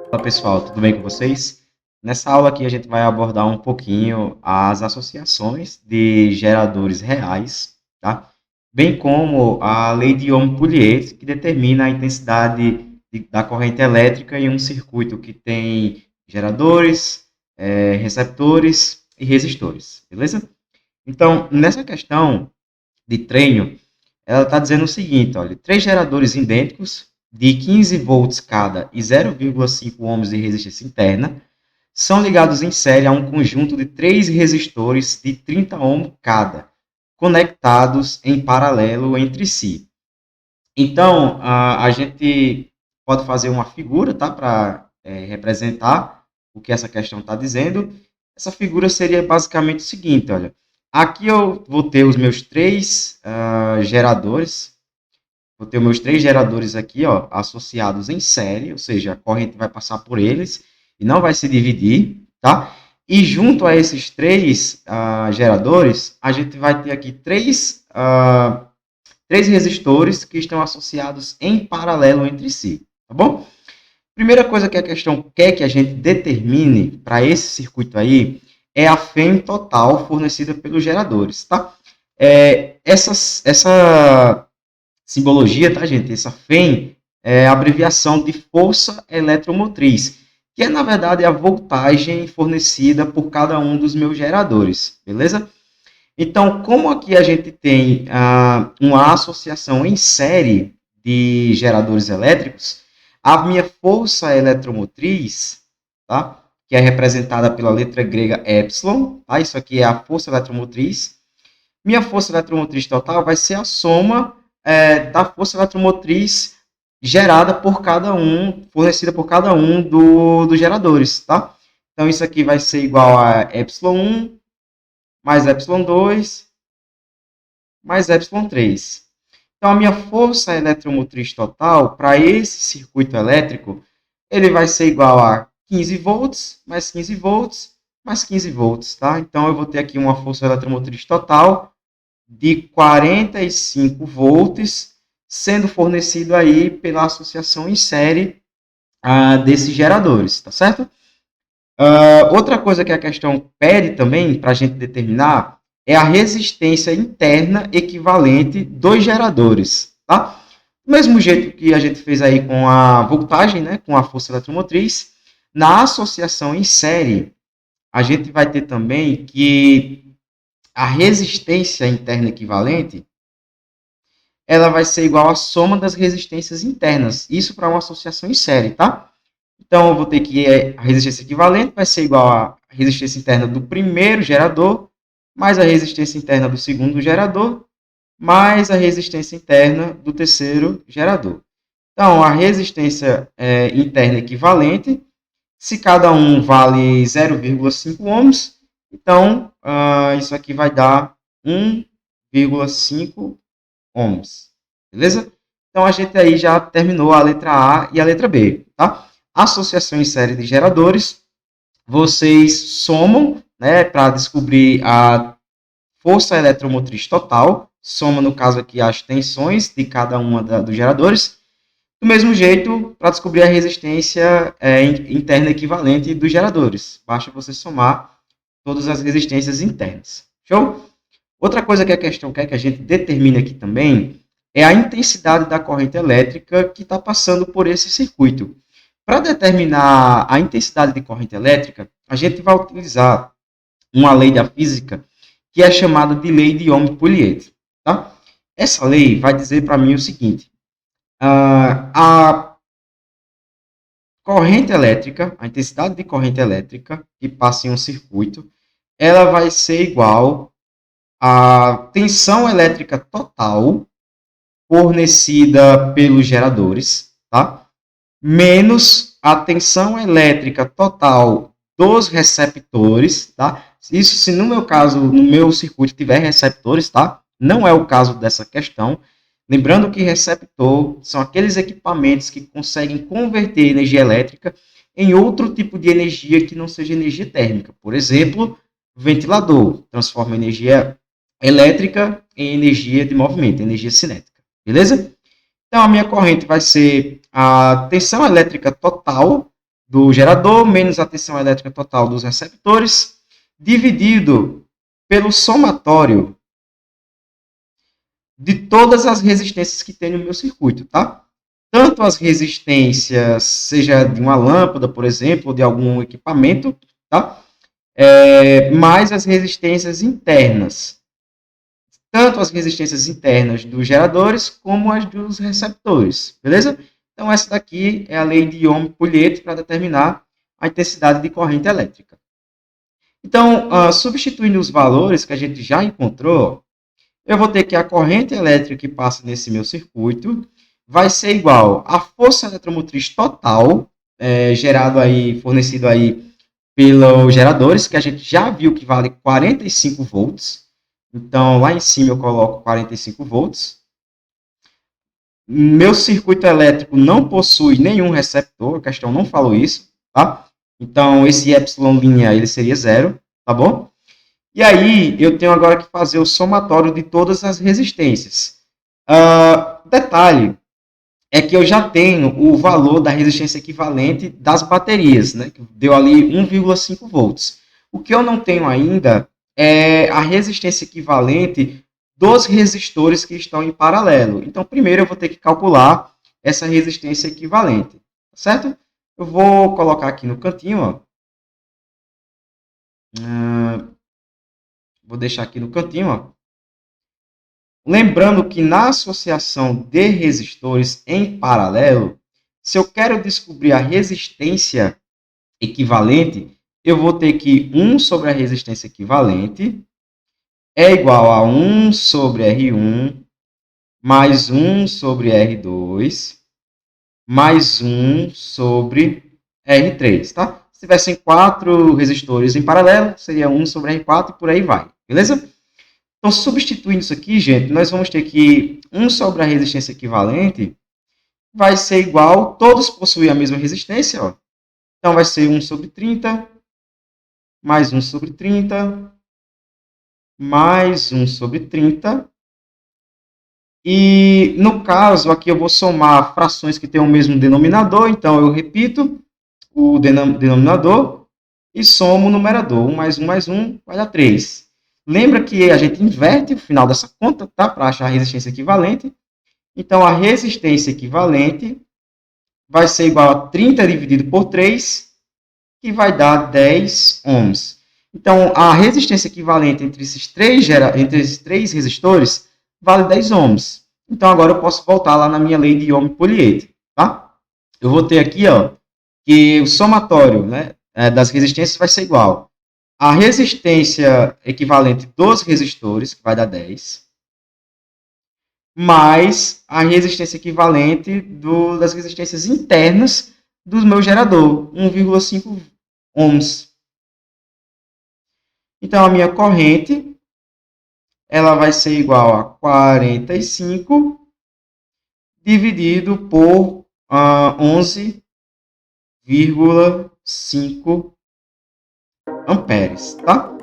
Olá pessoal, tudo bem com vocês? Nessa aula aqui a gente vai abordar um pouquinho as associações de geradores reais, tá? Bem como a lei de Ohm-Pouliot, que determina a intensidade da corrente elétrica em um circuito que tem geradores, receptores e resistores, beleza? Então, nessa questão de treino, ela está dizendo o seguinte, olha, três geradores idênticos de 15 volts cada e 0,5 ohms de resistência interna são ligados em série a um conjunto de três resistores de 30 ohms cada, conectados em paralelo entre si. Então, a gente pode fazer uma figura, tá, para representar o que essa questão está dizendo. Essa figura seria basicamente o seguinte, olha. Aqui eu vou ter os meus três geradores. Vou ter os meus três geradores aqui, ó, associados em série, ou seja, a corrente vai passar por eles e não vai se dividir, tá? E junto a esses três geradores, a gente vai ter aqui três resistores que estão associados em paralelo entre si, tá bom? Primeira coisa que a questão quer que a gente determine para esse circuito aí é a FEM total fornecida pelos geradores, tá? Essa simbologia, tá, gente? Essa FEM é a abreviação de força eletromotriz, que é, na verdade, a voltagem fornecida por cada um dos meus geradores, beleza? Então, como aqui a gente tem uma associação em série de geradores elétricos, a minha força eletromotriz, tá? Que é representada pela letra grega epsilon, tá? Isso aqui é a força eletromotriz. Minha força eletromotriz total vai ser a soma da força eletromotriz gerada por cada um, fornecida por cada um dos geradores, tá? Então, isso aqui vai ser igual a epsilon 1 mais epsilon 2 mais epsilon 3. Então, a minha força eletromotriz total para esse circuito elétrico, ele vai ser igual a 15 volts, mais 15 volts, mais 15 volts, tá? Então, eu vou ter aqui uma força eletromotriz total de 45 volts, sendo fornecido aí pela associação em série desses geradores, tá certo? Outra coisa que a questão pede também, para a gente determinar, é a resistência interna equivalente dos geradores, tá? Do mesmo jeito que a gente fez aí com a voltagem, né, com a força eletromotriz, na associação em série, a gente vai ter também que a resistência interna equivalente, ela vai ser igual à soma das resistências internas. Isso para uma associação em série, tá? Então, eu vou ter que a resistência equivalente vai ser igual à resistência interna do primeiro gerador, mais a resistência interna do segundo gerador, mais a resistência interna do terceiro gerador. Então, a resistência interna equivalente, se cada um vale 0,5 ohms, então, isso aqui vai dar 1,5 ohms. Beleza? Então, a gente aí já terminou a letra A e a letra B, tá? Associação em série de geradores, vocês somam, né, para descobrir a força eletromotriz total, soma, no caso aqui, as tensões de cada uma dos geradores, do mesmo jeito, para descobrir a resistência interna equivalente dos geradores, basta você somar todas as resistências internas. Show? Outra coisa que a questão quer que a gente determine aqui também é a intensidade da corrente elétrica que está passando por esse circuito. Para determinar a intensidade de corrente elétrica, a gente vai utilizar uma lei da física que é chamada de lei de Ohm-Pouliot. Tá? Essa lei vai dizer para mim o seguinte, a corrente elétrica, a intensidade de corrente elétrica que passa em um circuito, ela vai ser igual à tensão elétrica total fornecida pelos geradores, tá? Menos a tensão elétrica total dos receptores, tá? Isso se no meu caso, no meu circuito tiver receptores, tá? Não é o caso dessa questão. Lembrando que receptor são aqueles equipamentos que conseguem converter energia elétrica em outro tipo de energia que não seja energia térmica. Por exemplo, ventilador transforma energia elétrica em energia de movimento, energia cinética. Beleza? Então, a minha corrente vai ser a tensão elétrica total do gerador menos a tensão elétrica total dos receptores, dividido pelo somatório de todas as resistências que tem no meu circuito, tá? Tanto as resistências, seja de uma lâmpada, por exemplo, ou de algum equipamento, tá? Mais as resistências internas. Tanto as resistências internas dos geradores, como as dos receptores, beleza? Então, essa daqui é a lei de Ohm-Pouliot para determinar a intensidade de corrente elétrica. Então, substituindo os valores que a gente já encontrou, eu vou ter que a corrente elétrica que passa nesse meu circuito vai ser igual à força eletromotriz total, gerado aí, fornecido aí pelos geradores, que a gente já viu que vale 45 volts. Então, lá em cima eu coloco 45 volts. Meu circuito elétrico não possui nenhum receptor, a questão não falou isso, tá? Então, esse epsilon' ele seria zero, tá bom? E aí, eu tenho agora que fazer o somatório de todas as resistências. Detalhe, é que eu já tenho o valor da resistência equivalente das baterias, né? Que deu ali 1,5 volts. O que eu não tenho ainda é a resistência equivalente dos resistores que estão em paralelo. Então, primeiro eu vou ter que calcular essa resistência equivalente, certo? Eu vou colocar aqui no cantinho, ó. Vou deixar aqui no cantinho, ó. Lembrando que na associação de resistores em paralelo, se eu quero descobrir a resistência equivalente, eu vou ter que 1 sobre a resistência equivalente é igual a 1 sobre R1 mais 1 sobre R2 mais 1 sobre R3, tá? Se tivessem 4 resistores em paralelo, seria 1 sobre R4 e por aí vai, beleza? Então, substituindo isso aqui, gente, nós vamos ter que 1 sobre a resistência equivalente vai ser igual, todos possuem a mesma resistência, ó. Então, vai ser 1 sobre 30, mais 1 sobre 30, mais 1 sobre 30. E, no caso, aqui eu vou somar frações que têm o mesmo denominador, então eu repito o denominador e somo o numerador. 1 mais 1 vai dar 3. Lembra que a gente inverte o final dessa conta, tá? Para achar a resistência equivalente. Então, a resistência equivalente vai ser igual a 30 dividido por 3, que vai dar 10 ohms. Então, a resistência equivalente entre esses três resistores vale 10 ohms. Então, agora eu posso voltar lá na minha lei de Ohm-Pouliot, tá? Eu vou ter aqui, ó, que o somatório, né, das resistências vai ser igual a resistência equivalente dos resistores, que vai dar 10, mais a resistência equivalente das resistências internas do meu gerador, 1,5 ohms. Então, a minha corrente ela vai ser igual a 45 dividido por 11,5 amperes, tá?